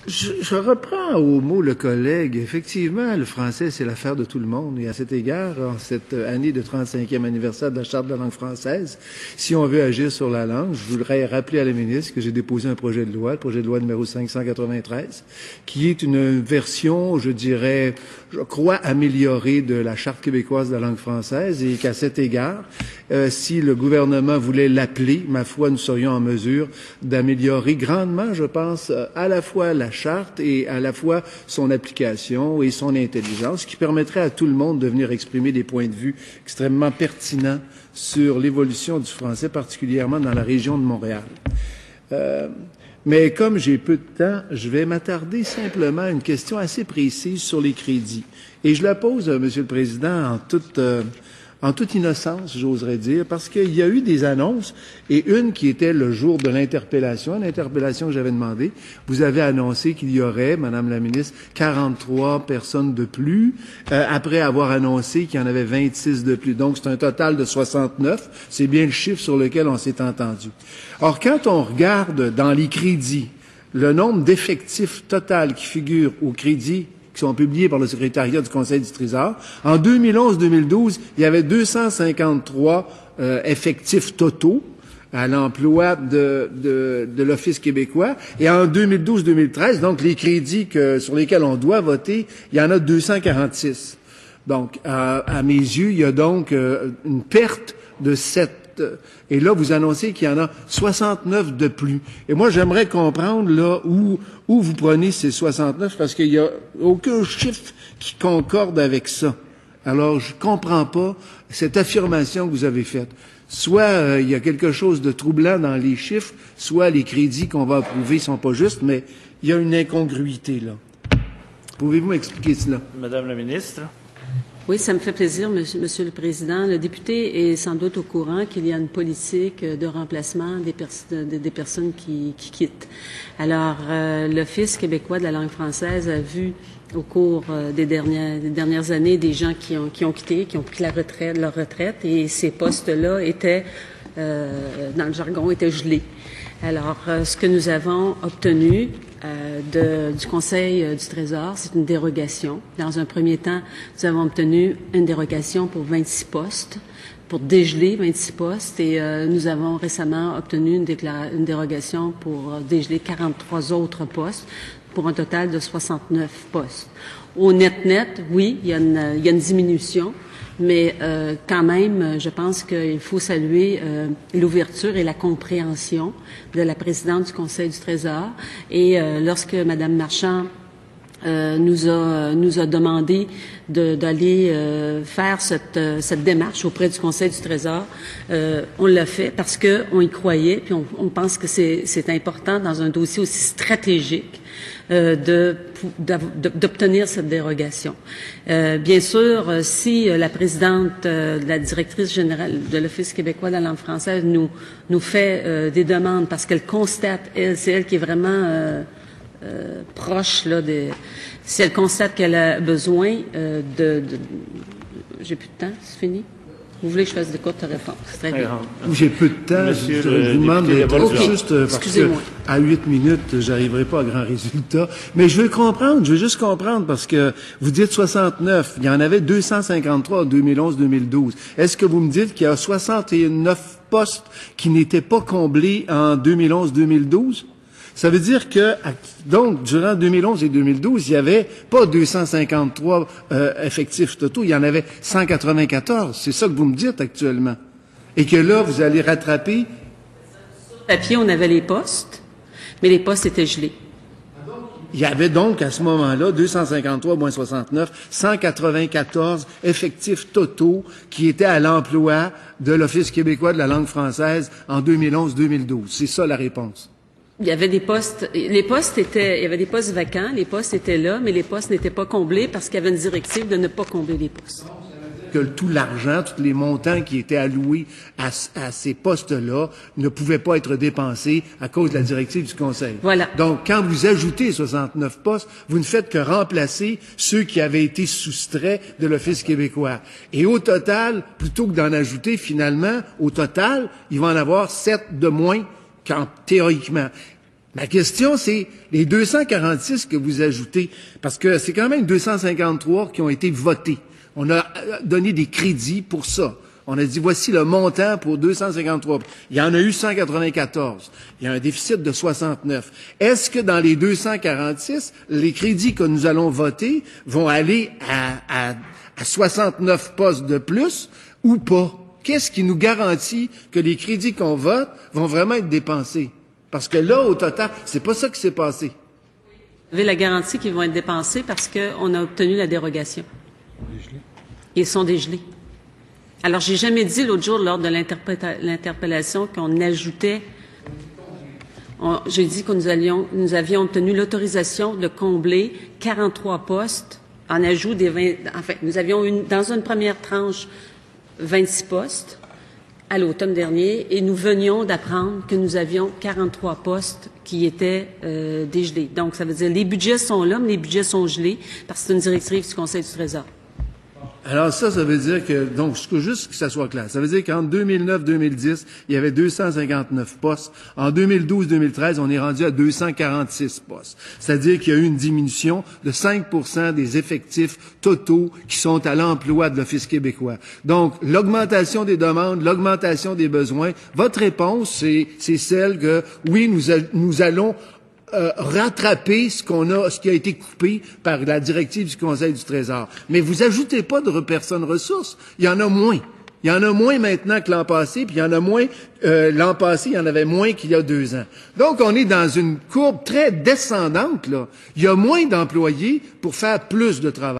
Je reprends au mot le collègue. Effectivement, le français, c'est l'affaire de tout le monde. Et à cet égard, en cette année de 35e anniversaire de la Charte de la langue française, si on veut agir sur la langue, je voudrais rappeler à la ministre que j'ai déposé un projet de loi, le projet de loi numéro 593, qui est une version, je dirais, je crois, améliorée de la Charte québécoise de la langue française, et qu'à cet égard, si le gouvernement voulait l'appeler, ma foi, nous serions en mesure d'améliorer grandement, je pense, à la fois la charte et à la fois son application et son intelligence, qui permettrait à tout le monde de venir exprimer des points de vue extrêmement pertinents sur l'évolution du français, particulièrement dans la région de Montréal. Mais comme j'ai peu de temps, je vais m'attarder simplement à une question assez précise sur les crédits. Et je la pose, Monsieur le Président, en toute innocence, j'oserais dire, parce qu'il y a eu des annonces, et une qui était le jour de l'interpellation que j'avais demandé. Vous avez annoncé qu'il y aurait, Madame la ministre, 43 personnes de plus, après avoir annoncé qu'il y en avait 26 de plus. Donc, c'est un total de 69. C'est bien le chiffre sur lequel on s'est entendu. Or, quand on regarde dans les crédits, le nombre d'effectifs total qui figure au crédit qui sont publiés par le secrétariat du Conseil du Trésor. En 2011-2012, il y avait 253 effectifs totaux à l'emploi de l'Office québécois. Et en 2012-2013, donc les crédits sur lesquels on doit voter, il y en a 246. Donc, à mes yeux, il y a donc une perte de 7. Et là, vous annoncez qu'il y en a 69 de plus. Et moi, j'aimerais comprendre là où vous prenez ces 69, parce qu'il n'y a aucun chiffre qui concorde avec ça. Alors, je comprends pas cette affirmation que vous avez faite. Soit il y a quelque chose de troublant dans les chiffres, soit les crédits qu'on va approuver sont pas justes, mais il y a une incongruité là. Pouvez-vous m'expliquer cela? Madame la ministre. Oui, ça me fait plaisir, Monsieur le Président. Le député est sans doute au courant qu'il y a une politique de remplacement des personnes qui quittent. Alors, l'Office québécois de la langue française a vu au cours des dernières années des gens qui ont quitté, qui ont pris leur retraite, et ces postes-là étaient, dans le jargon, étaient gelés. Alors, ce que nous avons obtenu du Conseil du Trésor, c'est une dérogation. Dans un premier temps, nous avons obtenu une dérogation pour 26 postes, pour dégeler 26 postes, et nous avons récemment obtenu une dérogation pour dégeler 43 autres postes, pour un total de 69 postes. Au net, oui, il y a une diminution, mais quand même, je pense qu'il faut saluer l'ouverture et la compréhension de la présidente du Conseil du Trésor. Et lorsque Mme Marchand nous a demandé d'aller faire cette démarche auprès du Conseil du Trésor, on l'a fait parce qu'on y croyait, puis on pense que c'est important dans un dossier aussi stratégique d'obtenir cette dérogation. Bien sûr, si la présidente, la directrice générale de l'Office québécois de la langue française nous fait des demandes parce qu'elle constate, c'est elle qui est vraiment proche là si elle constate qu'elle a besoin j'ai plus de temps, c'est fini? Vous voulez que je fasse de courtes réponses? Très bien. J'ai peu de temps. Je vous demande d'être juste parce que à 8 minutes, j'arriverai pas à grand résultat. Mais je veux juste comprendre parce que vous dites 69. Il y en avait 253 en 2011-2012. Est-ce que vous me dites qu'il y a 69 postes qui n'étaient pas comblés en 2011-2012? Ça veut dire que, donc, durant 2011 et 2012, il n'y avait pas 253 effectifs totaux, il y en avait 194. C'est ça que vous me dites actuellement. Et que là, vous allez rattraper. Sur le papier, on avait les postes, mais les postes étaient gelés. Il y avait donc, à ce moment-là, 253 moins 69, 194 effectifs totaux qui étaient à l'emploi de l'Office québécois de la langue française en 2011-2012. C'est ça la réponse. Il y avait des postes, il y avait des postes vacants, les postes étaient là, mais les postes n'étaient pas comblés parce qu'il y avait une directive de ne pas combler les postes. Que tout l'argent, tous les montants qui étaient alloués à ces postes-là ne pouvaient pas être dépensés à cause de la directive du Conseil. Voilà. Donc, quand vous ajoutez 69 postes, vous ne faites que remplacer ceux qui avaient été soustraits de l'Office québécois. Et au total, plutôt que d'en ajouter, finalement, au total, il va en avoir 7 de moins théoriquement. Ma question, c'est les 246 que vous ajoutez, parce que c'est quand même 253 qui ont été votés. On a donné des crédits pour ça. On a dit, voici le montant pour 253. Il y en a eu 194. Il y a un déficit de 69. Est-ce que dans les 246, les crédits que nous allons voter vont aller à 69 postes de plus ou pas? Qu'est-ce qui nous garantit que les crédits qu'on vote vont vraiment être dépensés? Parce que là, au total, c'est pas ça qui s'est passé. Vous avez la garantie qu'ils vont être dépensés parce qu'on a obtenu la dérogation. Ils sont dégelés. Alors, j'ai jamais dit l'autre jour, lors de l'interpellation, qu'on ajoutait. J'ai dit que nous avions obtenu l'autorisation de combler 43 postes en ajout des 20. Enfin, nous avions dans une première tranche 26 postes à l'automne dernier, et nous venions d'apprendre que nous avions 43 postes qui étaient dégelés. Donc, ça veut dire les budgets sont là, mais les budgets sont gelés parce que c'est une directive du Conseil du Trésor. Alors ça veut dire que, donc, juste que ça soit clair, ça veut dire qu'en 2009-2010, il y avait 259 postes. En 2012-2013, on est rendu à 246 postes. C'est-à-dire qu'il y a eu une diminution de 5% des effectifs totaux qui sont à l'emploi de l'Office québécois. Donc, l'augmentation des demandes, l'augmentation des besoins, votre réponse, c'est celle que, oui, nous allons rattraper ce qui a été coupé par la directive du Conseil du Trésor. Mais vous ajoutez pas de personnes ressources. Il y en a moins. Il y en a moins maintenant que l'an passé, puis il y en a moins, l'an passé, il y en avait moins qu'il y a 2 ans. Donc, on est dans une courbe très descendante, là. Il y a moins d'employés pour faire plus de travail.